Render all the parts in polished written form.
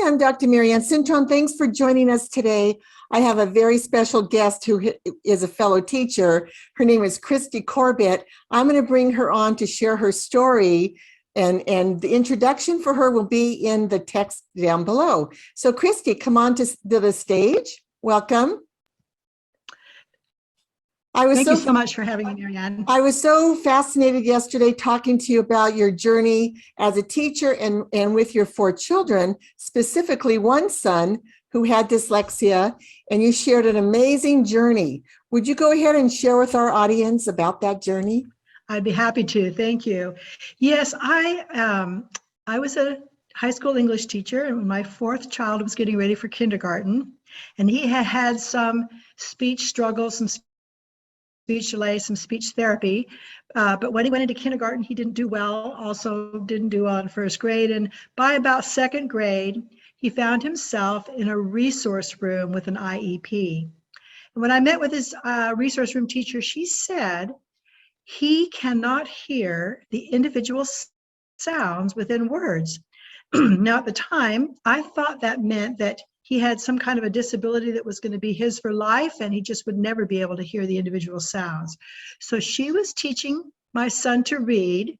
Hi, I'm Dr. Marianne Cintron. Thanks for joining us today. I have a very special guest who is a fellow teacher. Her name is Christy Corbett. I'm going to bring her on to share her story, and the introduction for her will be in the text down below. So Christy, come on to the stage. Welcome. Thank you so much for having me, Marianne. I was so fascinated yesterday talking to you about your journey as a teacher and with your 4 children, specifically one son who had dyslexia, and you shared an amazing journey. Would you go ahead and share with our audience about that journey? I'd be happy to. Thank you. Yes, I was a high school English teacher, and my 4th child was getting ready for kindergarten, and he had some speech struggles, some speech delay, some speech therapy. But when he went into kindergarten, he didn't do well, also didn't do well in 1st grade. And by about 2nd grade, he found himself in a resource room with an IEP. And when I met with his resource room teacher, she said he cannot hear the individual sounds within words. Now, at the time, I thought that meant that he had some kind of a disability that was going to be his for life, and he just would never be able to hear the individual sounds. So she was teaching my son to read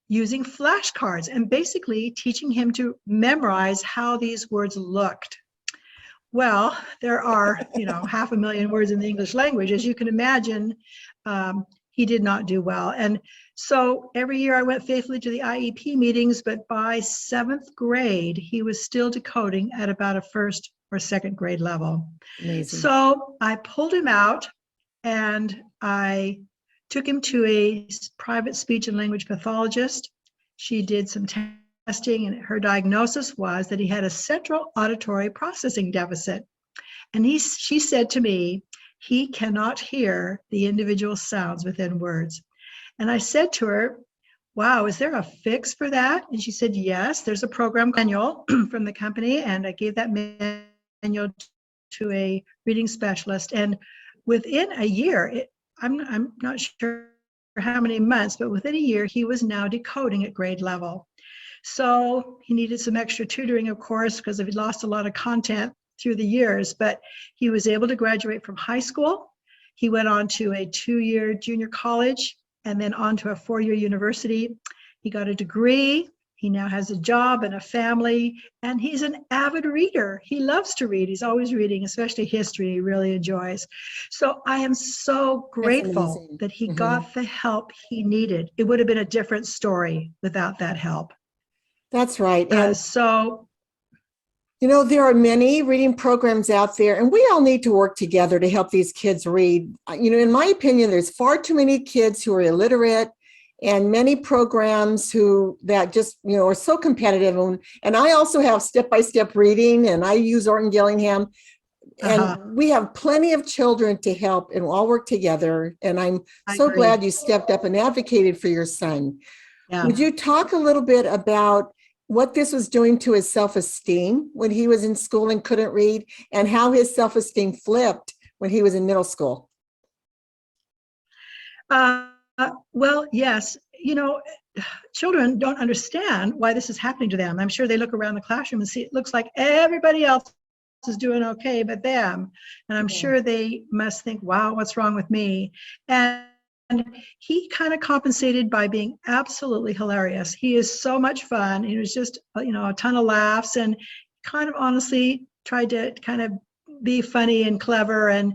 using flashcards and basically teaching him to memorize how these words looked. Well, there are, 500,000 words in the English language. As you can imagine, he did not do well. And so every year I went faithfully to the IEP meetings, but by 7th grade, he was still decoding at about a 1st or 2nd grade level. Amazing. So I pulled him out and I took him to a private speech and language pathologist. She did some testing, and her diagnosis was that he had a central auditory processing deficit. And she said to me, he cannot hear the individual sounds within words. And I said to her, wow, is there a fix for that? And she said, yes, there's a program manual from the company. And I gave that manual to a reading specialist. And within a year, I'm not sure how many months, but within a year, he was now decoding at grade level. So he needed some extra tutoring, of course, because he lost a lot of content through the years, but he was able to graduate from high school. He went on to a 2-year junior college and then on to a 4-year university. He got a degree. He now has a job and a family, and he's an avid reader. He loves to read. He's always reading, especially history. He really enjoys. So I am so grateful that he got the help he needed. It would have been a different story without that help. That's right. And there are many reading programs out there, and we all need to work together to help these kids read. In my opinion, there's far too many kids who are illiterate, and many programs that just, are so competitive. And I also have step-by-step reading, and I use Ortongillingham, and we have plenty of children to help and all work together. And I'm so glad you stepped up and advocated for your son. Yeah. Would you talk a little bit about what this was doing to his self-esteem when he was in school and couldn't read, and how his self-esteem flipped when he was in middle school? Well, yes. Children don't understand why this is happening to them. I'm sure they look around the classroom and see it looks like everybody else is doing okay but them. And I'm sure they must think, wow, what's wrong with me? And he kind of compensated by being absolutely hilarious. He is so much fun. It was just, a ton of laughs, and kind of honestly tried to kind of be funny and clever and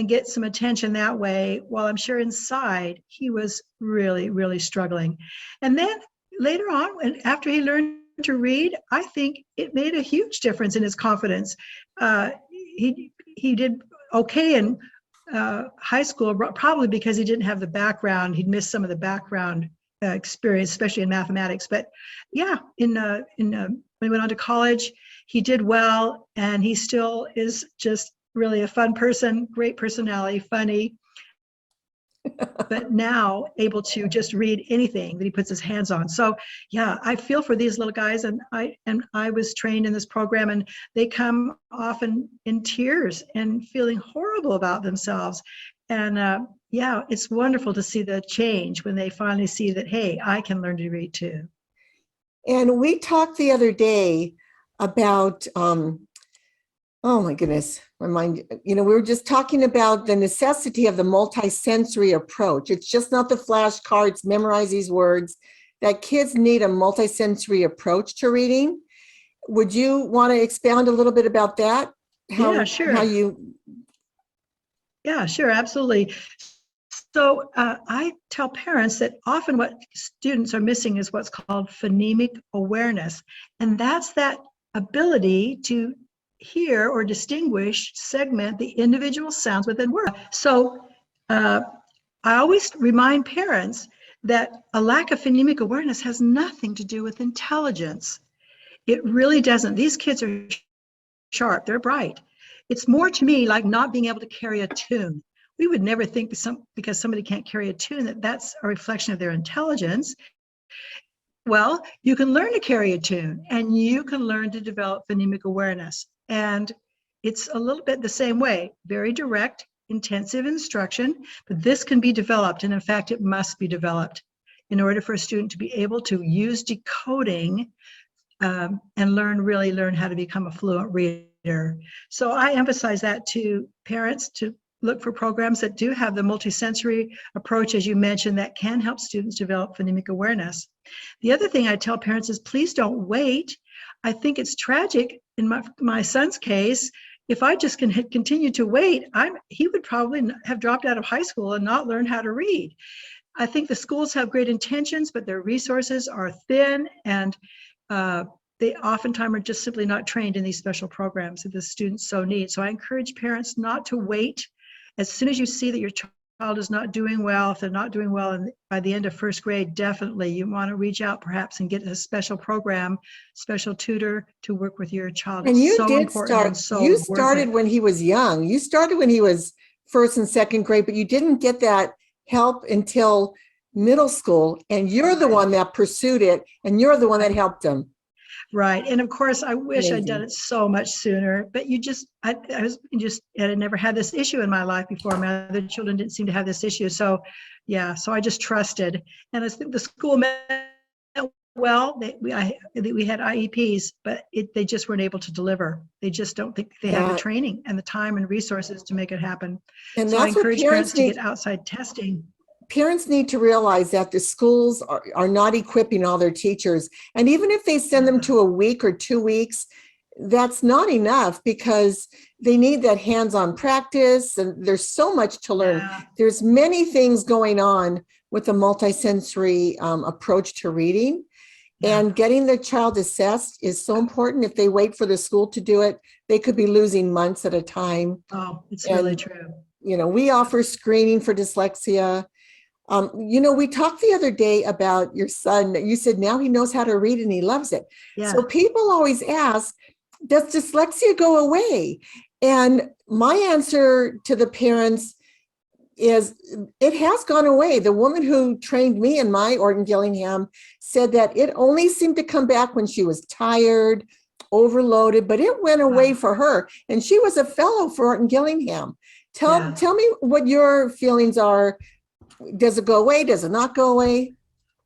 get some attention that way, while I'm sure inside he was really, really struggling. And then later on, after he learned to read, I think it made a huge difference in his confidence. He did okay in high school, probably because he didn't have the background. He'd missed some of the background experience, especially in mathematics. But yeah, when he went on to college, he did well, and he still is just really a fun person, great personality, funny, but now able to just read anything that he puts his hands on. So yeah, I feel for these little guys, and I was trained in this program, and they come often in tears and feeling horrible about themselves. And yeah, it's wonderful to see the change when they finally see that, hey, I can learn to read too. And we talked the other day about, oh my goodness, my mind, we were just talking about the necessity of the multisensory approach. It's just not the flashcards, memorize these words, that kids need a multisensory approach to reading. Would you want to expound a little bit about that? Yeah, sure. Yeah, sure, absolutely. So I tell parents that often what students are missing is what's called phonemic awareness. And that's that ability to hear or distinguish, segment the individual sounds within words. So I always remind parents that a lack of phonemic awareness has nothing to do with intelligence. It really doesn't. These kids are sharp, they're bright. It's more to me like not being able to carry a tune. We would never think because somebody can't carry a tune that's a reflection of their intelligence. Well, you can learn to carry a tune and you can learn to develop phonemic awareness. And it's a little bit the same way, very direct, intensive instruction, but this can be developed. And in fact, it must be developed in order for a student to be able to use decoding and really learn how to become a fluent reader. So I emphasize that to parents to look for programs that do have the multisensory approach, as you mentioned, that can help students develop phonemic awareness. The other thing I tell parents is please don't wait. I think it's tragic in my son's case. If I just continue to wait, he would probably have dropped out of high school and not learned how to read. I think the schools have great intentions, but their resources are thin, and they oftentimes are just simply not trained in these special programs that the students so need. So I encourage parents not to wait. As soon as you see that your child is not doing well, if they're not doing well by the end of first grade, definitely you want to reach out perhaps and get a special program, special tutor to work with your child. And you did start, you started when he was young. You started when he was first and second grade, but you didn't get that help until middle school. And you're the one that pursued it, and you're the one that helped him. Right. And of course, I wish I'd done it so much sooner, but I had never had this issue in my life before. My other children didn't seem to have this issue. So yeah, so I just trusted. And I think the school met well. We had IEPs, but they just weren't able to deliver. They just don't think they have the training and the time and resources to make it happen. And so I encourage parents to get outside testing. Parents need to realize that the schools are not equipping all their teachers. And even if they send them to a week or 2 weeks, that's not enough because they need that hands-on practice. And there's so much to learn. Yeah. There's many things going on with a multisensory approach to reading. Yeah. And getting the child assessed is so important. If they wait for the school to do it, they could be losing months at a time. Oh, it's really true. We offer screening for dyslexia. We talked the other day about your son. You said now he knows how to read and he loves it. Yeah. So people always ask, does dyslexia go away? And my answer to the parents is it has gone away. The woman who trained me in my Ortongillingham said that it only seemed to come back when she was tired, overloaded, but it went away for her. And she was a fellow for Ortongillingham. Tell me what your feelings are. Does it go away? Does it not go away?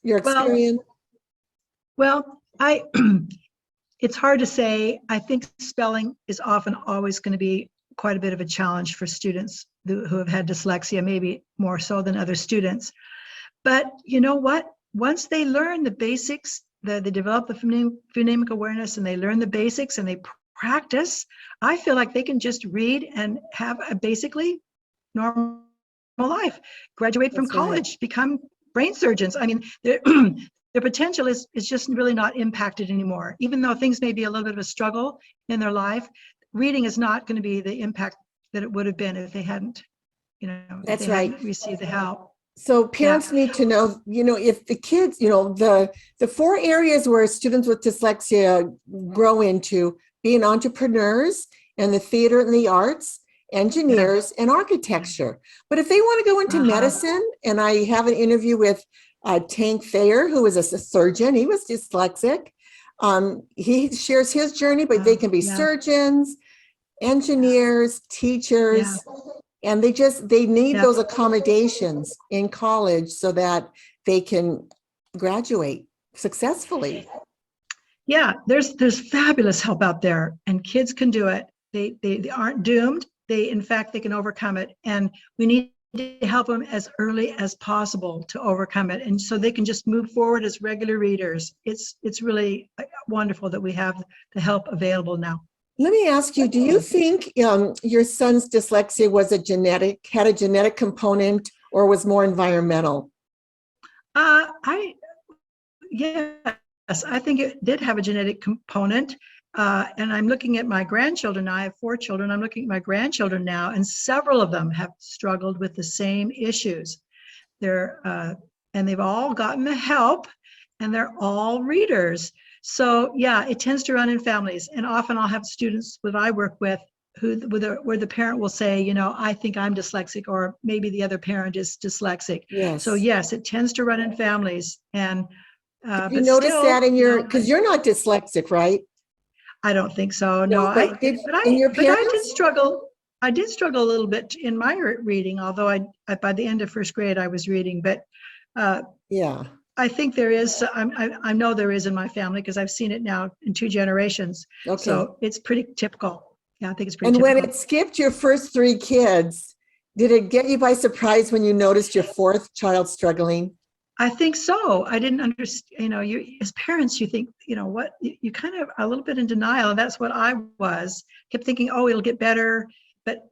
Your experience? Well, it's hard to say. I think spelling is often always going to be quite a bit of a challenge for students who have had dyslexia, maybe more so than other students. But you know what? Once they learn the basics, they develop the phonemic awareness and they learn the basics and they practice, I feel like they can just read and have a basically normal life, graduate from college, become brain surgeons. I mean, their potential is just really not impacted anymore. Even though things may be a little bit of a struggle in their life, reading is not going to be the impact that it would have been if they hadn't, That's right, received the help. So parents need to know, if the kids, the 4 areas where students with dyslexia grow into being entrepreneurs and the theater and the arts, engineers and architecture. But if they want to go into medicine, and I have an interview with Tank Thayer, who is a surgeon, he was dyslexic. He shares his journey, but they can be surgeons, engineers, teachers, and they need those accommodations in college so that they can graduate successfully. Yeah, there's fabulous help out there, and kids can do it. They aren't doomed. In fact, they can overcome it, and we need to help them as early as possible to overcome it, and so they can just move forward as regular readers. It's really wonderful that we have the help available now. Let me ask you, do you think your son's dyslexia had a genetic component, or was more environmental? Yes, I think it did have a genetic component. And I'm looking at my grandchildren. I have 4 children. I'm looking at my grandchildren now, and several of them have struggled with the same issues. And they've all gotten the help, and they're all readers. So yeah, it tends to run in families. And often I'll have students that I work with where the parent will say, you know, I think I'm dyslexic, or maybe the other parent is dyslexic. Yes. So yes, it tends to run in families. And you notice that in your, because you're not dyslexic, right? I don't think so. No, I did struggle. I did struggle a little bit in my reading, although I by the end of first grade I was reading. But yeah, I think there is. I know there is in my family, because I've seen it now in 2 generations. Okay. So it's pretty typical. Yeah, I think it's pretty. And typical. when it skipped your first 3 kids, did it get you by surprise when you noticed your 4th child struggling? I think so. I didn't understand, you know, you as parents, you think, you know, what, you kind of a little bit in denial. And that's what I was, kept thinking, oh, it'll get better.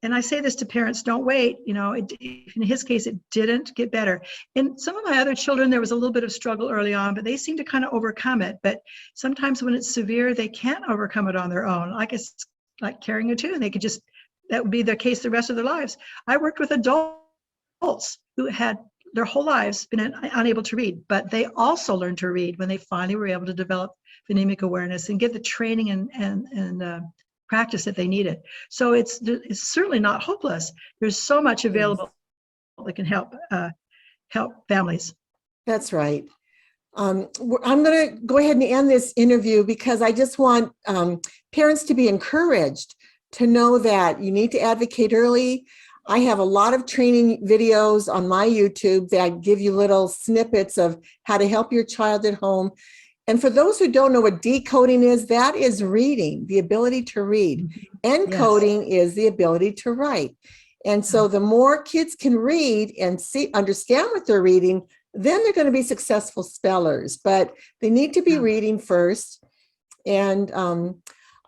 And I say this to parents, don't wait, you know, in his case, it didn't get better. In some of my other children, there was a little bit of struggle early on, but they seem to kind of overcome it. But sometimes when it's severe, they can't overcome it on their own. Like it's like carrying a tune. They could just, that would be their case the rest of their lives. I worked with adults who had their whole lives been unable to read, but they also learned to read when they finally were able to develop phonemic awareness and get the training and practice that they needed. So it's certainly not hopeless. There's so much available that can help families. That's right. I'm going to go ahead and end this interview, because I just want parents to be encouraged to know that you need to advocate early. I have a lot of training videos on my YouTube that give you little snippets of how to help your child at home. And for those who don't know what decoding is, that is reading, the ability to read. Encoding is the ability to write. And so the more kids can read and understand what they're reading, then they're going to be successful spellers. But they need to be reading first. And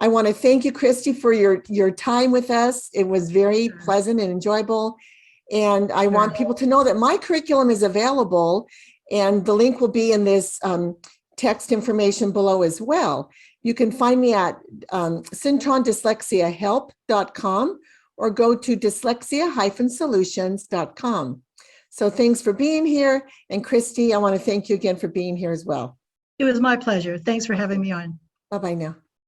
I want to thank you, Christy, for your time with us. It was very pleasant and enjoyable. And I want people to know that my curriculum is available, and the link will be in this text information below as well. You can find me at syntronDyslexiaHelp.com, or go to dyslexia-solutions.com. So thanks for being here. And Christy, I want to thank you again for being here as well. It was my pleasure. Thanks for having me on. Bye-bye now.